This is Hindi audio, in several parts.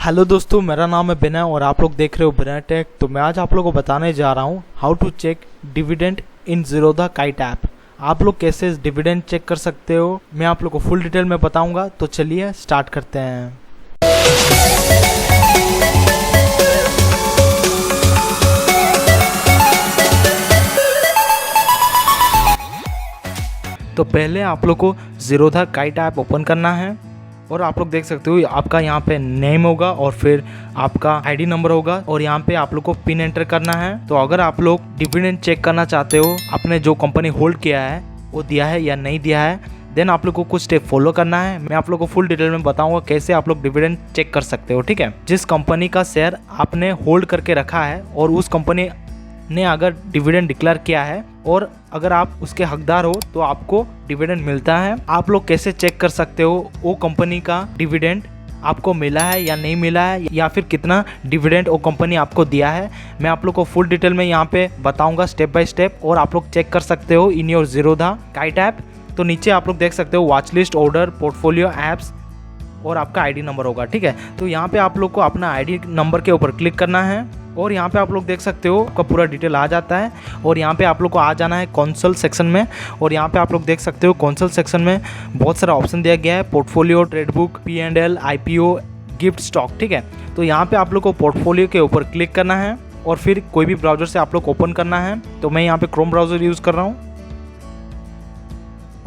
हेलो दोस्तों, मेरा नाम है विनय और आप लोग देख रहे हो विनय टेक। तो मैं आज आप लोगों को बताने जा रहा हूँ how to check dividend in Zerodha kite app. आप लोग कैसे डिविडेंड चेक कर सकते हो मैं आप लोग को फुल डिटेल में बताऊंगा। तो चलिए स्टार्ट करते हैं। तो पहले आप लोग को ज़ीरोधा काइट ऐप ओपन करना है और आप लोग देख सकते हो आपका यहाँ पे नेम होगा और फिर आपका आईडी नंबर होगा और यहाँ पे आप लोग को पिन एंटर करना है। तो अगर आप लोग डिविडेंड चेक करना चाहते हो आपने जो कंपनी होल्ड किया है वो दिया है या नहीं दिया है, देन आप लोग को कुछ स्टेप फॉलो करना है। मैं आप लोग को फुल डिटेल में बताऊंगा कैसे आप लोग डिविडेंड चेक कर सकते हो। ठीक है, जिस कंपनी का शेयर आपने होल्ड करके रखा है और उस कंपनी ने अगर डिविडेंड डिक्लेयर किया है और अगर आप उसके हकदार हो तो आपको डिविडेंड मिलता है। आप लोग कैसे चेक कर सकते हो वो कंपनी का डिविडेंड आपको मिला है या नहीं मिला है, या फिर कितना डिविडेंड वो कंपनी आपको दिया है, मैं आप लोग को फुल डिटेल में यहाँ पे बताऊंगा स्टेप बाय स्टेप। और आप लोग चेक कर सकते हो in your Zerodha kite app. तो नीचे आप लोग देख सकते हो watch list, order, portfolio, apps और आपका आईडी नंबर होगा। ठीक है, तो यहाँ पे आप लोग को अपना आईडी नंबर के ऊपर क्लिक करना है और यहाँ पे आप लोग देख सकते हो आपका पूरा डिटेल आ जाता है। और यहाँ पे आप लोग को आ जाना है कंसोल सेक्शन में और यहाँ पे आप लोग देख सकते हो कंसोल सेक्शन में बहुत सारा ऑप्शन दिया गया है, portfolio, trade book, P&L, IPO, gift stock. ठीक है, तो यहाँ पे आप लोग को पोर्टफोलियो के ऊपर क्लिक करना है और फिर कोई भी ब्राउजर से आप लोग ओपन करना है। तो मैं यहाँ पे क्रोम ब्राउजर यूज़ कर रहा हूँ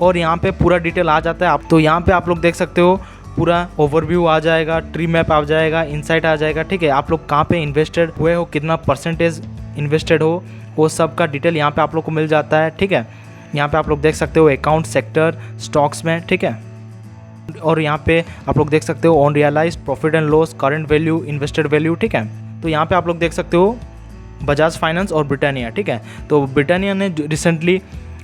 और यहाँ पे पूरा डिटेल आ जाता है। आप तो यहाँ पे आप लोग देख सकते हो पूरा ओवरव्यू आ जाएगा, ट्री मैप आ जाएगा, इनसाइट आ जाएगा। ठीक है, आप लोग कहाँ पे इन्वेस्टेड हुए हो, कितना परसेंटेज इन्वेस्टेड हो, वो सब का डिटेल यहाँ पे आप लोग को मिल जाता है। ठीक है, यहाँ पे आप लोग देख सकते हो अकाउंट, सेक्टर, स्टॉक्स में। ठीक है, और यहाँ पे आप लोग देख सकते हो on realised, profit and loss, current value, invested value. ठीक है, तो यहाँ पे आप लोग देख सकते हो बजाज फाइनेंस और ब्रिटानिया। ठीक है, तो ब्रिटानिया ने रिसेंटली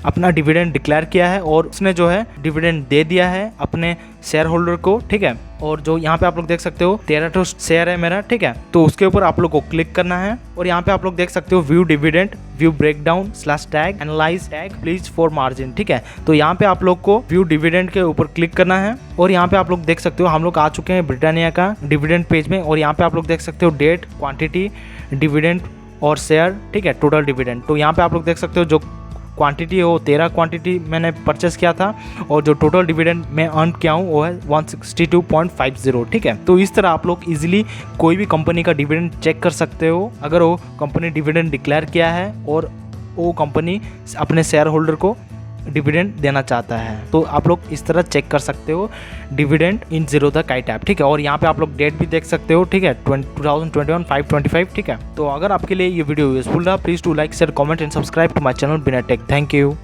अपना डिविडेंड डिक्लेयर किया है और उसने जो है डिविडेंड दे दिया है अपने शेयर होल्डर को। ठीक है, और जो यहाँ पे आप लोग देख सकते हो 13 शेयर है मेरा। ठीक है, तो उसके ऊपर आप लोग को क्लिक करना है और यहाँ पे आप लोग देख सकते हो view dividend, view breakdown, /tag, analyse tag, please for margin. ठीक है, तो यहाँ पे आप लोग को व्यू डिविडेंड के ऊपर क्लिक करना है और यहाँ पे आप लोग देख सकते हो हम लोग आ चुके हैं ब्रिटानिया का डिविडेंड पेज में। और यहाँ पे आप लोग देख सकते हो डेट, क्वांटिटी, डिविडेंड और शेयर। ठीक है, टोटल डिविडेंड। तो यहाँ पे आप लोग देख सकते हो जो क्वांटिटी हो 13 क्वांटिटी मैंने परचेस किया था और जो टोटल डिविडेंड मैं अर्न किया हूँ वो है 162.50। ठीक है, तो इस तरह आप लोग इजीली कोई भी कंपनी का डिविडेंड चेक कर सकते हो अगर वो कंपनी डिविडेंड डिक्लेयर किया है और वो कंपनी अपने शेयर होल्डर को डिविडेंड देना चाहता है। तो आप लोग इस तरह चेक कर सकते हो dividend in Zerodha kite app. ठीक है, और यहाँ पे आप लोग डेट भी देख सकते हो। ठीक है, 2021 5/25। ठीक है, तो अगर आपके लिए ये वीडियो यूजफुल रहा please to like, share, comment and subscribe to my channel Vinay tech. Thank you.